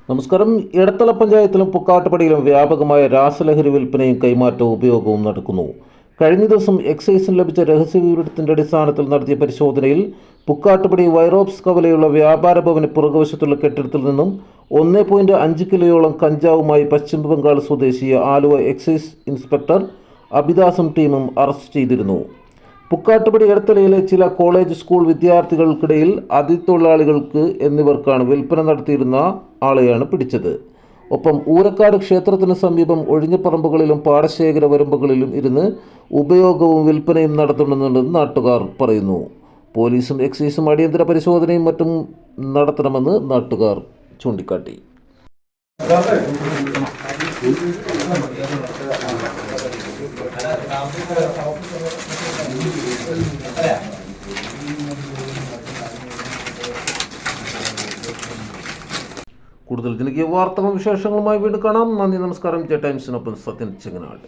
നമസ്കാരം. എടത്തല പഞ്ചായത്തിലും പുക്കാട്ടുപടിയിലും വ്യാപകമായ രാസലഹരി വിൽപ്പനയും കൈമാറ്റവും ഉപയോഗവും നടക്കുന്നു. കഴിഞ്ഞ ദിവസം എക്സൈസിന് ലഭിച്ച രഹസ്യവിവരത്തിന്റെ അടിസ്ഥാനത്തിൽ നടത്തിയ പരിശോധനയിൽ പുക്കാട്ടുപടി വൈറോപ്സ് കവലയുള്ള വ്യാപാര ഭവന് പുറകുവശത്തുള്ള കെട്ടിടത്തിൽ നിന്നും 1.5 കിലോയോളം കഞ്ചാവുമായി പശ്ചിമ ബംഗാൾ സ്വദേശിയെ ആലുവ എക്സൈസ് ഇൻസ്പെക്ടർ അബിദാസും ടീമും അറസ്റ്റ് ചെയ്തിരുന്നു. പുക്കാട്ടുപടി എടത്തലയിലെ ചില കോളേജ് സ്കൂൾ വിദ്യാർത്ഥികൾക്കിടയിൽ അതിഥിത്തൊഴിലാളികൾക്ക് എന്നിവർക്കാണ് വിൽപ്പന നടത്തിയിരുന്ന ആളെയാണ് പിടിച്ചത്. ഒപ്പം ഊരക്കാട് ക്ഷേത്രത്തിന് സമീപം ഒഴിഞ്ഞ പറമ്പുകളിലും പാടശേഖര വരമ്പുകളിലും ഇരുന്ന് ഉപയോഗവും വിൽപ്പനയും നടത്തുന്നുണ്ടെന്ന് നാട്ടുകാർ പറയുന്നു. പോലീസും എക്സൈസും അടിയന്തര പരിശോധനയും മറ്റും നടത്തണമെന്ന് നാട്ടുകാർ ചൂണ്ടിക്കാട്ടി. കൂടുതൽ ജനകീയ വാർത്തകളും വിശേഷങ്ങളുമായി വീണ്ടും കാണാം. നന്ദി, നമസ്കാരം. ജെ ടൈംസിനൊപ്പം സത്യൻ ചെങ്ങനാട്.